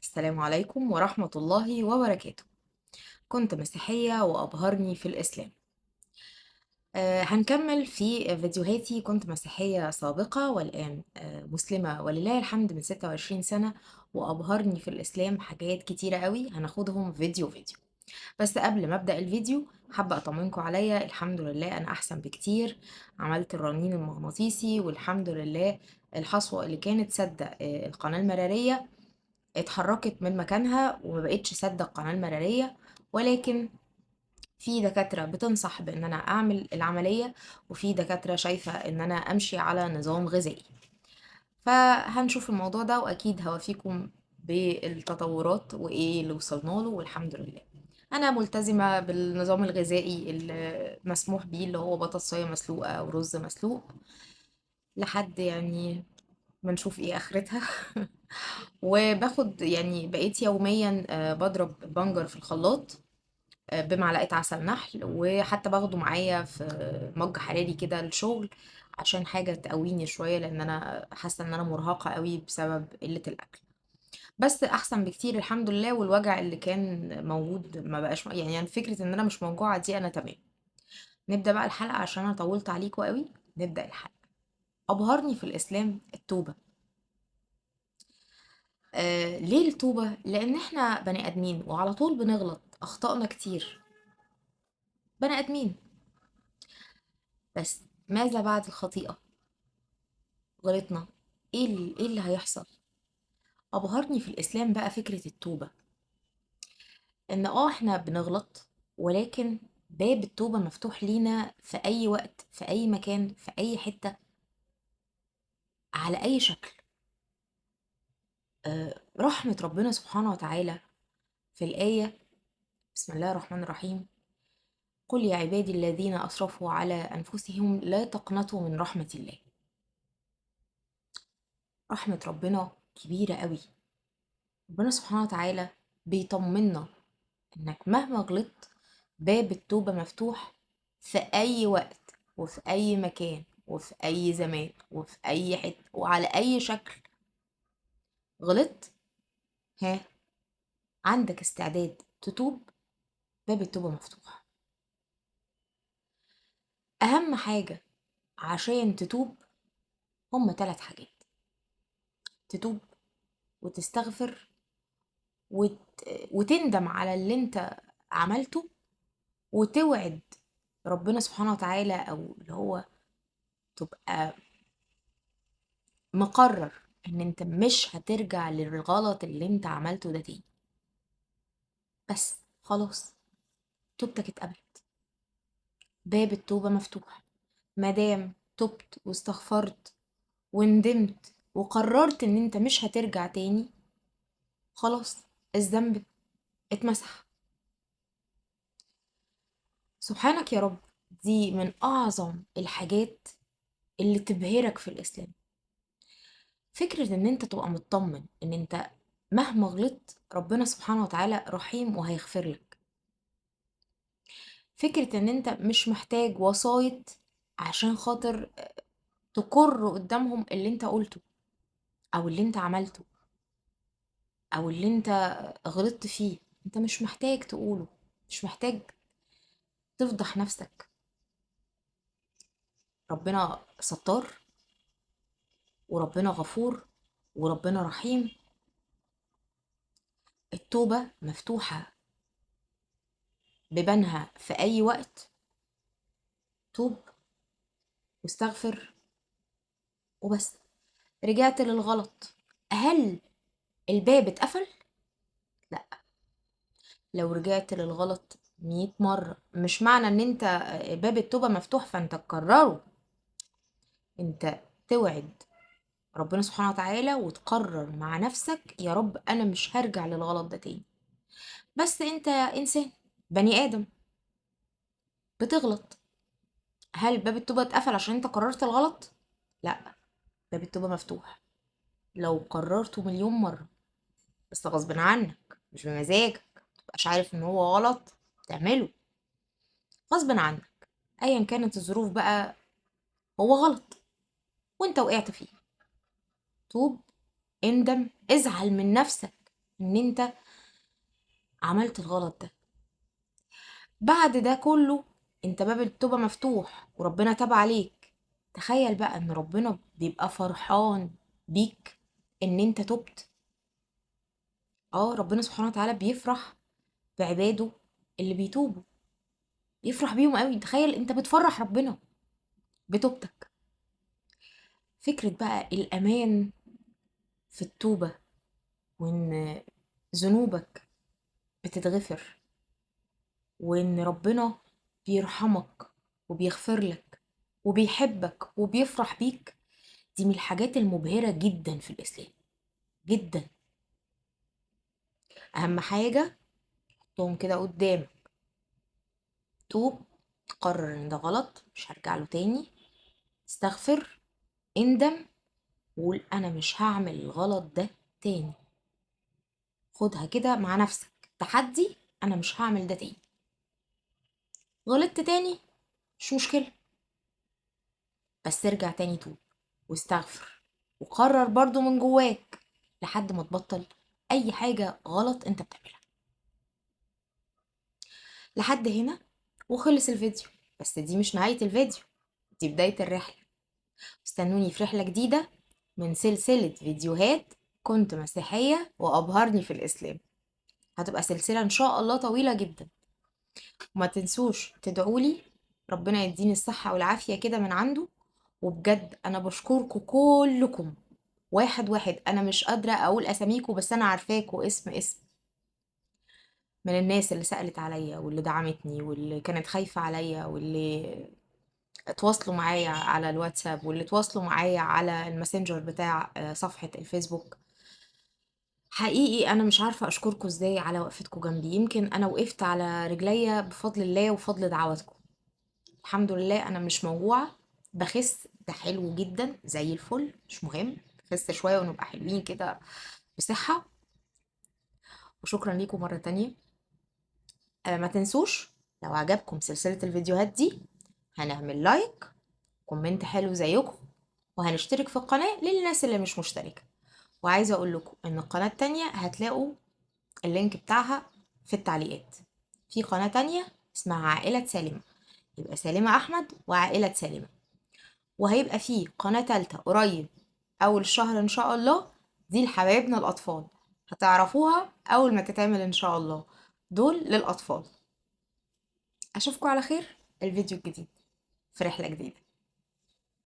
السلام عليكم ورحمة الله وبركاته. كنت مسيحية وأبهرني في الإسلام. هنكمل في فيديوهاتي. كنت مسيحية سابقة والآن مسلمة ولله الحمد من 26 سنة، وأبهرني في الإسلام حاجات كتيرة قوي هناخدهم فيديو فيديو. بس قبل ما أبدأ الفيديو حابة أطمنكم عليا، الحمد لله أنا أحسن بكتير. عملت الرنين المغناطيسي والحمد لله الحصوة اللي كانت سد القناة المرارية اتحركت من مكانها وما بقتش سادة القناة المرارية. ولكن في دكاترة بتنصح بان انا اعمل العملية، وفي دكاترة شايفة ان انا امشي على نظام غذائي. فهنشوف الموضوع ده واكيد هوافيكم بالتطورات وايه اللي وصلنا له، والحمد لله انا ملتزمة بالنظام الغذائي المسموح بيه، اللي هو بطاطساية مسلوقة او رز مسلوق لحد يعني ما نشوف ايه اخرتها. وباخد يعني بقيت يوميا بضرب بنجر في الخلاط بمعلقة عسل نحل، وحتى باخده معايا في مج حراري كده الشغل عشان حاجة تقويني شوية، لان انا حاسة ان انا مرهقة قوي بسبب قلة الاكل. بس احسن بكتير الحمد لله، والوجع اللي كان موجود ما بقاش، يعني فكرة ان انا مش موجوعة دي انا تمام. نبدأ بقى الحلقة عشان انا طولت عليكم قوي. نبدأ الحلقة. ابهرني في الاسلام التوبة. ليه التوبة؟ لأن إحنا بني آدمين وعلى طول بنغلط، أخطائنا كتير، بني آدمين. بس ماذا بعد الخطيئة؟ غلطنا، إيه اللي هيحصل؟ أبهرني في الإسلام بقى فكرة التوبة، إن إحنا بنغلط، ولكن باب التوبة مفتوح لينا في أي وقت، في أي مكان، في أي حتة، على أي شكل. رحمة ربنا سبحانه وتعالى في الآية: بسم الله الرحمن الرحيم، قل يا عبادي الذين أسرفوا على أنفسهم لا تقنطوا من رحمة الله. رحمة ربنا كبيرة قوي. ربنا سبحانه وتعالى بيطمنا إنك مهما غلطت باب التوبة مفتوح في أي وقت وفي أي مكان وفي أي زمان وفي أي حتة وعلى أي شكل. غلطت؟ ها، عندك استعداد تتوب؟ باب التوبة مفتوح. أهم حاجة عشان تتوب هما 3 حاجات: تتوب، وتستغفر، وت... وتندم على اللي انت عملته، وتوعد ربنا سبحانه وتعالى، او اللي هو تبقى مقرر ان انت مش هترجع للغلط اللي انت عملته ده تاني. بس خلاص، توبتك اتقبلت، باب التوبة مفتوح. مادام تبت واستغفرت وندمت وقررت ان انت مش هترجع تاني، خلاص الذنب اتمسح. سبحانك يا رب، دي من اعظم الحاجات اللي تبهرك في الاسلام. فكرة ان انت تبقى مطمن ان انت مهما غلطت ربنا سبحانه وتعالى رحيم وهيغفر لك. فكرة ان انت مش محتاج وسايط عشان خاطر تقر قدامهم اللي انت قلته او اللي انت عملته او اللي انت غلطت فيه. انت مش محتاج تقوله، مش محتاج تفضح نفسك. ربنا ستار، وربنا غفور، وربنا رحيم. التوبة مفتوحة ببنها في اي وقت. توب واستغفر وبس. رجعت للغلط، هل الباب اتقفل؟ لا. لو رجعت للغلط 100 مرة مش معنى ان انت باب التوبة مفتوح فانت تكرره. انت توعد ربنا سبحانه وتعالى وتقرر مع نفسك: يا رب انا مش هرجع للغلط ده تاني. بس انت انسان، بني ادم، بتغلط. هل باب التوبة اتقفل عشان انت قررت الغلط؟ لا، باب التوبة مفتوح. لو قررته مليون مرة بس غصب عنك، مش بمزاجك، متبقاش عارف ان هو غلط تعمله غصب عنك، ايا كانت الظروف بقى، هو غلط وانت وقعت فيه. توب، اندم، ازعل من نفسك ان انت عملت الغلط ده. بعد ده كله انت باب التوبة مفتوح وربنا تاب عليك. تخيل بقى ان ربنا بيبقى فرحان بيك ان انت تبت. ربنا سبحانه وتعالى بيفرح بعباده اللي بيتوبوا، بيفرح بيهم قوي. تخيل انت بتفرح ربنا بتوبتك. فكرة بقى الامان في التوبة، وان ذنوبك بتتغفر، وان ربنا بيرحمك وبيغفر لك وبيحبك وبيفرح بيك، دي من الحاجات المبهرة جدا في الإسلام، جدا. أهم حاجة حطهم كده قدامك، توب، قرر إن ده غلط مش هرجع له تاني، استغفر، اندم، وقول أنا مش هعمل الغلط ده تاني. خدها كده مع نفسك تحدي، أنا مش هعمل ده تاني. غلطت تاني مش مشكلة، بس ارجع تاني توب واستغفر، وقرر برضو من جواك لحد ما تبطل أي حاجة غلط أنت بتعملها. لحد هنا وخلص الفيديو، بس دي مش نهاية الفيديو، دي بداية الرحلة. استنوني في رحلة جديدة من سلسلة فيديوهات كنت مسيحية وأبهرني في الإسلام. هتبقى سلسلة إن شاء الله طويلة جدا. وما تنسوش تدعولي ربنا يديني الصحة والعافية كده من عنده. وبجد أنا بشكركم كلكم واحد واحد، أنا مش قادرة أقول أساميكم بس أنا عارفاكوا اسم اسم. من الناس اللي سألت عليا واللي دعمتني واللي كانت خايفة عليا واللي اتواصلوا معايا على الواتساب واللي اتواصلوا معايا على الماسنجر بتاع صفحة الفيسبوك. حقيقي انا مش عارفة اشكركم ازاي على وقفتكم جنبي. يمكن انا وقفت على رجليا بفضل الله وفضل دعواتكم. الحمد لله انا مش موجوعة، بخس، ده حلو جدا زي الفل، مش مهم نخس شوية ونبقى حلوين كده بصحة. وشكرا ليكم مرة تانية. ما تنسوش لو عجبكم سلسلة الفيديوهات دي هنعمل لايك، كومنت حلو زيكم، وهنشترك في القناة للناس اللي مش مشتركة. وعايزة اقول لكم ان القناة التانية هتلاقوا اللينك بتاعها في التعليقات. في قناة تانية اسمها عائلة سالمة، يبقى سالمة احمد وعائلة سالمة. وهيبقى في قناة تالتة قريب اول الشهر ان شاء الله، دي لحبايبنا الاطفال، هتعرفوها اول ما تتعمل ان شاء الله. دول للاطفال. اشوفكم على خير الفيديو الجديد في رحلة جديدة.